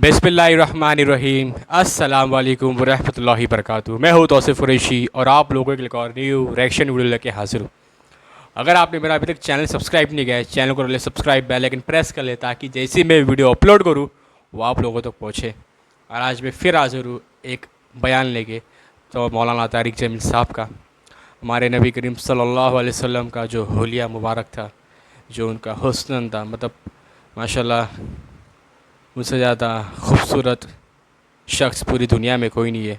بسم اللہ الرحمن الرحیم، السلام علیکم ورحمۃ اللہ وبرکاتہ۔ میں ہوں توصیف قریشی اور آپ لوگوں کے لیے اور نیو ریئیکشن ویڈیو لے کے حاضر ہوں۔ اگر آپ نے میرا ابھی تک چینل سبسکرائب نہیں کیا ہے، چینل کو لے سبسکرائب بیل آئکن پریس کر لیں تاکہ جیسی میں ویڈیو اپلوڈ کروں وہ آپ لوگوں تک پہنچے۔ اور آج میں پھر حاضر ہوں ایک بیان لے کے، تو مولانا طارق جمیل صاحب کا، ہمارے نبی کریم صلی اللہ علیہ وسلم کا جو حلیہ مبارک تھا، جو ان کا حسن تھا، مطلب ماشاءاللہ ان سے زیادہ خوبصورت شخص پوری دنیا میں کوئی نہیں ہے،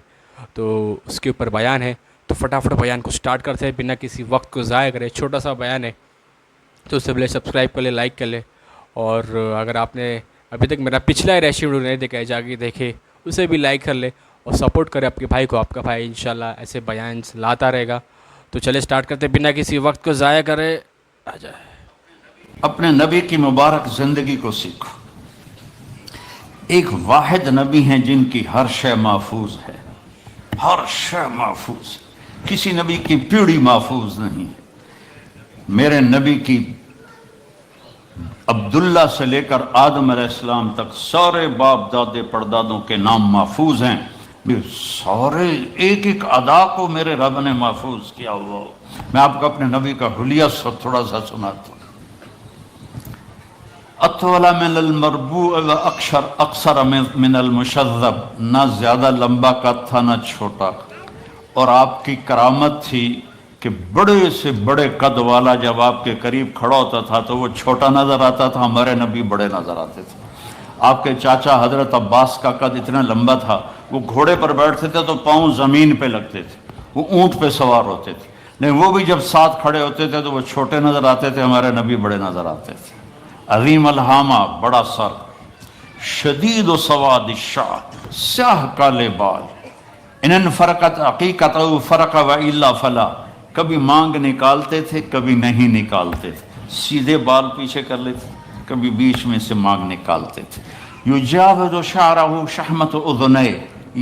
تو اس کے اوپر بیان ہے۔ تو فٹافٹ بیان کو سٹارٹ کرتے ہیں بنا کسی وقت کو ضائع کرے۔ چھوٹا سا بیان ہے، تو اس سے پہلے سبسکرائب کر لے، لائک کر لے، اور اگر آپ نے ابھی تک میرا پچھلا ریشن ویڈیو نہیں دیکھا ہے جا کے دیکھے، اسے بھی لائک کر لے اور سپورٹ کرے آپ کے بھائی کو۔ آپ کا بھائی انشاءاللہ ایسے بیان لاتا رہے گا۔ تو چلے سٹارٹ کرتے بنا کسی وقت کو ضائع کرے، آ جائے۔ اپنے نبی کی مبارک زندگی کو سیکھو۔ ایک واحد نبی ہیں جن کی ہر شے محفوظ ہے، ہر شے محفوظ ہے، کسی نبی کی پیڑھی محفوظ نہیں۔ میرے نبی کی عبداللہ سے لے کر آدم علیہ السلام تک سارے باپ دادے پردادوں کے نام محفوظ ہیں، سارے ایک ایک ادا کو میرے رب نے محفوظ کیا ہوا۔ میں آپ کو اپنے نبی کا حلیہ تھوڑا سا سناتا ہوں۔ اطول من المربوع و اکثر من المشذب، نہ زیادہ لمبا قد تھا نہ چھوٹا، اور آپ کی کرامت تھی کہ بڑے سے بڑے قد والا جب آپ کے قریب کھڑا ہوتا تھا تو وہ چھوٹا نظر آتا تھا، ہمارے نبی بڑے نظر آتے تھے۔ آپ کے چاچا حضرت عباس کا قد اتنا لمبا تھا، وہ گھوڑے پر بیٹھتے تھے تو پاؤں زمین پہ لگتے تھے، وہ اونٹ پہ سوار ہوتے تھے، لیکن وہ بھی جب ساتھ کھڑے ہوتے تھے تو وہ چھوٹے نظر آتے تھے، ہمارے نبی بڑے نظر آتے تھے۔ عظیم الحامہ، بڑا سر، شدید و سواد الشعر، سیاہ کالے بال، ان فرقت عقیقت او فرق و الا فلا، کبھی مانگ نکالتے تھے کبھی نہیں نکالتے تھے، سیدھے بال پیچھے کر لیتے، کبھی بیچ میں سے مانگ نکالتے تھے۔ یجاوز شعرہ شحمت اذنیہ،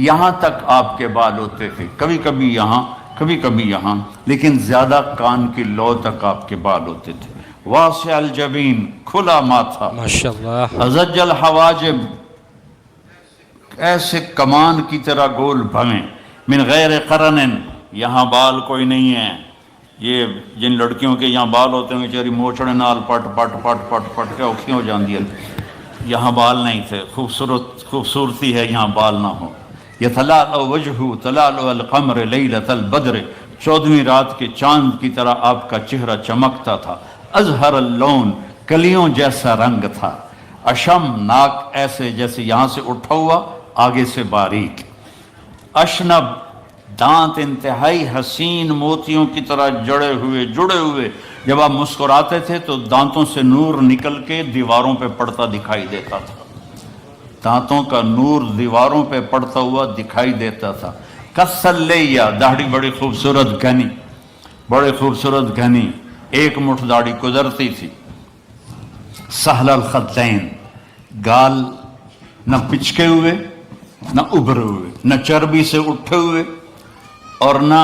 یہاں تک آپ کے بال ہوتے تھے، کبھی کبھی یہاں کبھی کبھی یہاں، لیکن زیادہ کان کی لو تک آپ کے بال ہوتے تھے۔ واسع الجبین، کھلا ماتھا، ماشاءاللہ، ازج الحواجب، ایسے کمان کی طرح گول بھویں، من غیر قرن، یہاں بال کوئی نہیں ہے۔ یہ جن لڑکیوں کے یہاں بال ہوتے ہیں بیچاری موچڑے نال پٹ پٹ پٹ پٹ پٹ کے اوکھی ہو جاندی ہے، یہاں بال نہیں تھے۔ خوبصورتی ہے یہاں بال نہ ہو۔ یتلالع وجہہ تلالع القمر لیلۃ البدر، 14ویں رات کے چاند کی طرح آپ کا چہرہ چمکتا تھا۔ ازہر اللون، کلیوں جیسا رنگ تھا۔ اشم، ناک ایسے جیسے یہاں سے اٹھا ہوا آگے سے باریک۔ اشنب، دانت انتہائی حسین موتیوں کی طرح جڑے ہوئے، جب آپ مسکراتے تھے تو دانتوں سے نور نکل کے دیواروں پہ پڑتا دکھائی دیتا تھا، دانتوں کا نور دیواروں پہ پڑتا ہوا دکھائی دیتا تھا۔ کسلیہ، داڑھی بڑی خوبصورت گھنی، بڑے خوبصورت گھنی، ایک مٹھ داڑھی گزرتی تھی۔ سہل الخدین، گال نہ پچکے ہوئے نہ ابھرے ہوئے، نہ چربی سے اٹھے ہوئے اور نہ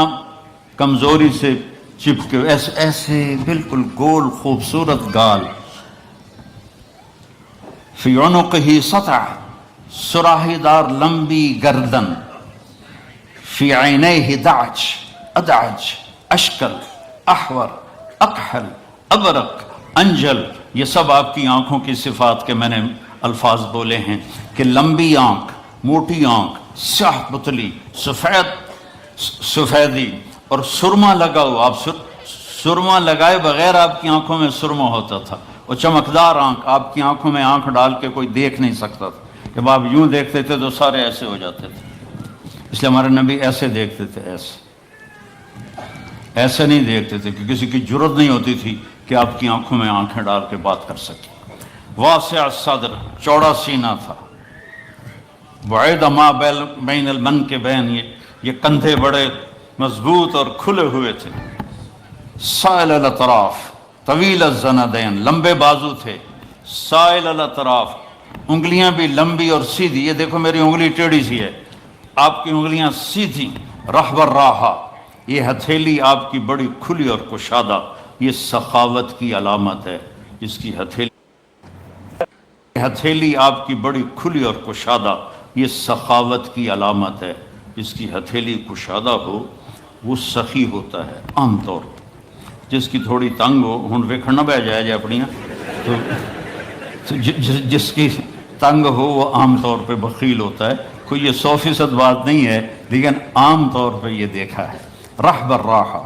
کمزوری سے چپکے ہوئے، ایسے بالکل گول خوبصورت گال۔ فی عنقہ سطع، سراہی دار لمبی گردن۔ فی عینیہ دعج، ادعج، اشکل، احور، اکحل، ابرق، انجل، یہ سب آپ کی آنکھوں کی صفات کے میں نے الفاظ بولے ہیں کہ لمبی آنکھ، موٹی آنکھ، سیاہ پتلی، سفیدی، اور سرما لگا ہوا۔ آپ سرما لگائے بغیر آپ کی آنکھوں میں سرما ہوتا تھا، اور چمکدار آنکھ، آپ کی آنکھوں میں آنکھ ڈال کے کوئی دیکھ نہیں سکتا تھا، جب آپ یوں دیکھتے تھے تو سارے ایسے ہو جاتے تھے، اس لیے ہمارے نبی ایسے دیکھتے تھے، ایسے نہیں دیکھتے تھے کہ کسی کی جرت نہیں ہوتی تھی کہ آپ کی آنکھوں میں آنکھیں ڈال کے بات کر سکے۔ واسع الصدر، چوڑا سینہ تھا۔ بعید ما بین المنکبین، یہ کندھے بڑے مضبوط اور کھلے ہوئے تھے۔ سائل الاطراف، طویل الزندین، لمبے بازو تھے۔ سائل الاطراف، انگلیاں بھی لمبی اور سیدھی، یہ دیکھو میری انگلی ٹیڑھی سی ہے، آپ کی انگلیاں سیدھی۔ رحب الراحہ، یہ ہتھیلی آپ کی بڑی کھلی اور کشادہ، یہ سخاوت کی علامت ہے، جس کی ہتھیلی ہتھیلی آپ کی بڑی کھلی اور کشادہ، یہ سخاوت کی علامت ہے. جس کی ہتھیلی کشادہ ہو وہ سخی ہوتا ہے عام طور پر. جس کی تھوڑی تنگ ہو، ہن ویکھن نہ بہ جائے اپنی، تو جس کی تنگ ہو وہ عام طور پہ بخیل ہوتا ہے. کوئی یہ 100% بات نہیں ہے، لیکن عام طور پہ یہ دیکھا ہے. راہ بالراحہ،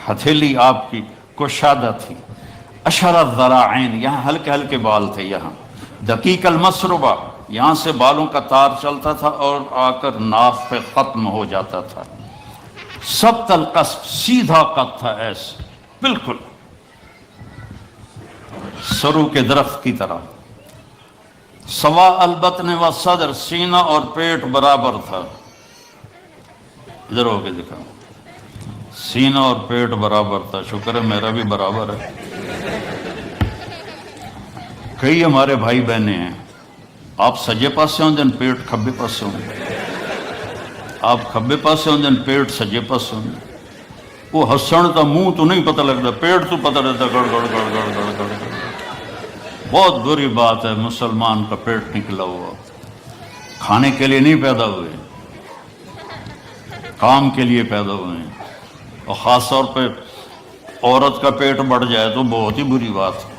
ہتھیلی آپ کی کشادہ تھی. اشر الذراعین، یہاں ہلکے ہلکے بال تھے. یہاں دقیق المسربہ، یہاں سے بالوں کا تار چلتا تھا اور آ کر ناف پہ ختم ہو جاتا تھا. سبط القصف، سیدھا قد تھا، ایسے بالکل سرو کے درخت کی طرح. سوا البطن و صدر، سینہ اور پیٹ برابر تھا. ادھر ہو کے دکھا، سینہ اور پیٹ برابر تھا. شکر ہے میرا بھی برابر ہے. کئی ہمارے بھائی بہنیں ہیں، آپ سجے پاسے ہوں دن پیٹ کھبے پاسے ہوں، آپ کھبے پاسے ہوں دن پیٹ سجے پاسے ہوں. وہ ہسن تا منہ تو نہیں پتہ لگتا، پیٹ تو پتہ رہتا گڑ گڑ گڑ گڑ گڑ گڑ گڑ. بہت بری بات ہے مسلمان کا پیٹ نکلا ہوا. کھانے کے لیے نہیں پیدا ہوئے، کام کے لیے پیدا ہوئے ہیں. اور خاص طور پہ عورت کا پیٹ بڑھ جائے تو بہت ہی بری بات ہے.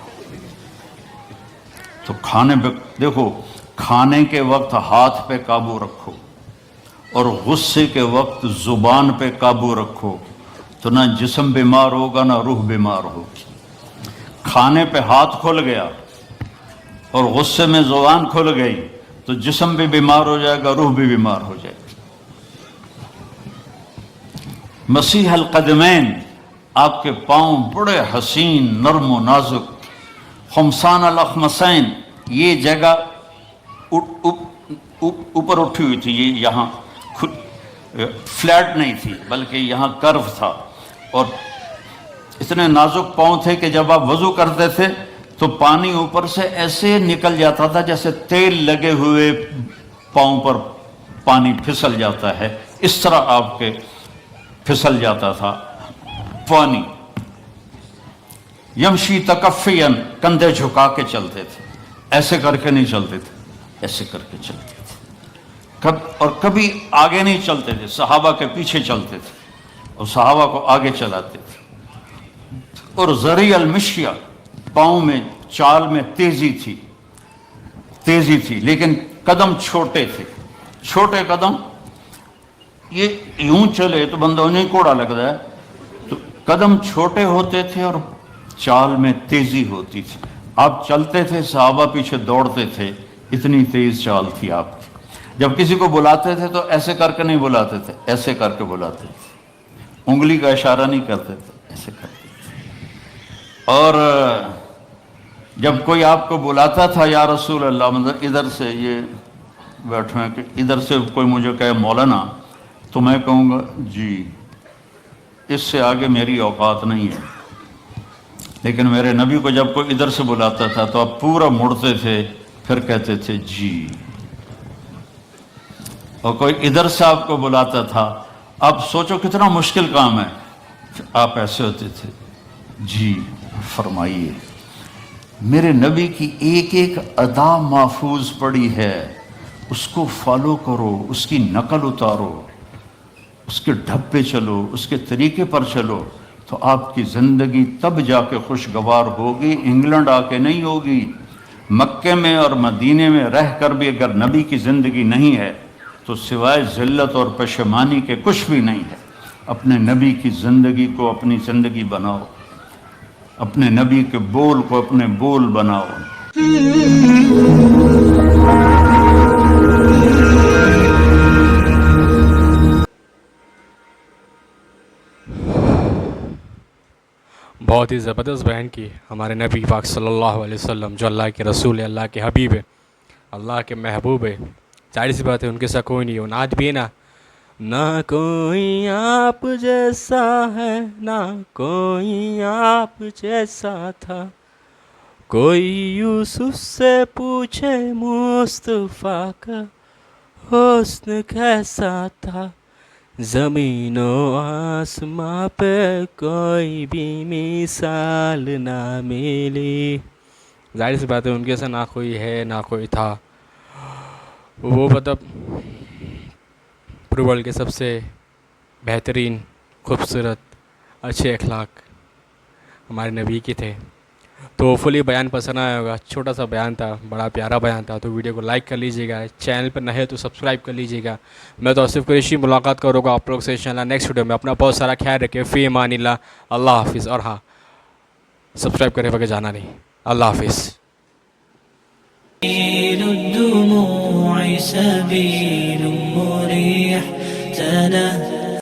تو کھانے پہ دیکھو، کھانے کے وقت ہاتھ پہ قابو رکھو اور غصے کے وقت زبان پہ قابو رکھو، تو نہ جسم بیمار ہوگا نہ روح بیمار ہوگی. کھانے پہ ہاتھ کھل گیا اور غصے میں زبان کھل گئی تو جسم بھی بیمار ہو جائے گا، روح بھی بیمار ہو جائے گی. مسیح القدمین، آپ کے پاؤں بڑے حسین نرم و نازک. خمسان الاخمسین، یہ جگہ اوپر اٹھی ہوئی تھی، یہ یہاں فلیٹ نہیں تھی بلکہ یہاں کرو تھا. اور اتنے نازک پاؤں تھے کہ جب آپ وضو کرتے تھے تو پانی اوپر سے ایسے نکل جاتا تھا جیسے تیل لگے ہوئے پاؤں پر پانی پھسل جاتا ہے، اس طرح آپ کے پھسل جاتا تھا پانی. یمشی تکفین، کندھے جھکا کے چلتے تھے، ایسے کر کے نہیں چلتے تھے، ایسے کر کے چلتے تھے. اور کبھی آگے نہیں چلتے تھے، صحابہ کے پیچھے چلتے تھے اور صحابہ کو آگے چلاتے تھے. اور ذریع المشیہ، پاؤں میں چال میں تیزی تھی لیکن قدم چھوٹے تھے. چھوٹے قدم، یہ یوں چلے تو بندہ انہیں کوڑا لگتا ہے. تو قدم چھوٹے ہوتے تھے اور چال میں تیزی ہوتی تھی. آپ چلتے تھے، صحابہ پیچھے دوڑتے تھے، اتنی تیز چال تھی آپ کی. جب کسی کو بلاتے تھے تو ایسے کر کے نہیں بلاتے تھے، ایسے کر کے بلاتے تھے. انگلی کا اشارہ نہیں کرتے تھے، ایسے کرتے تھے. اور جب کوئی آپ کو بلاتا تھا یا رسول اللہ، مطلب ادھر سے یہ بیٹھے ہیں کہ ادھر سے کوئی مجھے کہے مولانا، تو میں کہوں گا جی، اس سے آگے میری اوقات نہیں ہے. لیکن میرے نبی کو جب کوئی ادھر سے بلاتا تھا تو آپ پورا مڑتے تھے، پھر کہتے تھے جی. اور کوئی ادھر سے آپ کو بلاتا تھا، اب سوچو کتنا مشکل کام ہے، آپ ایسے ہوتے تھے جی فرمائیے. میرے نبی کی ایک ایک ادا محفوظ پڑی ہے، اس کو فالو کرو، اس کی نقل اتارو، اس کے ڈھب پہ چلو، اس کے طریقے پر چلو، تو آپ کی زندگی تب جا کے خوشگوار ہوگی، انگلینڈ آ کے نہیں ہوگی. مکے میں اور مدینے میں رہ کر بھی اگر نبی کی زندگی نہیں ہے تو سوائے ذلت اور پشیمانی کے کچھ بھی نہیں ہے. اپنے نبی کی زندگی کو اپنی زندگی بناؤ، اپنے نبی کے بول کو اپنے بول بناؤ. بہت ہی زبردست بیان کی ہمارے نبی پاک صلی اللہ علیہ وسلم، جو اللہ کے رسول ہے، اللہ کے حبیب ہے، اللہ کے محبوب ہے. ظاہر سی بات ہے ان کے ساتھ کوئی نہیں ہو. نعت بھی ہے نا، نہ کوئی آپ جیسا ہے، نہ کوئی آپ جیسا تھا، کوئی یوسف سے پوچھے مصطفیٰ کا حسن کیسا تھا. زمین و آسماں پہ کوئی بھی مثال نہ ملی، ظاہر سی بات ہے ان کے سے نہ کوئی ہے نہ کوئی تھا. وہ مطلب پورے ورلڈ کے سب سے بہترین خوبصورت اچھے اخلاق ہمارے نبی کے تھے. تو فلی بیان پسند آیا ہوگا, چھوٹا سا بیان تھا, بڑا پیارا بیان تھا. تو ویڈیو کو لائک کر لیجیے گا, چینل پر نہ ہے تو سبسکرائب کر لیجیے گا. میں توصیف قریشی ملاقات کروں گا آپ لوگ سے انشاءاللہ نیکسٹ ویڈیو میں. اپنا بہت سارا خیال رکھیں. فی امان اللہ. اللہ حافظ. اور ہاں, سبسکرائب کرے وقت جانا نہیں. اللہ حافظ. الدموع سبيل مريح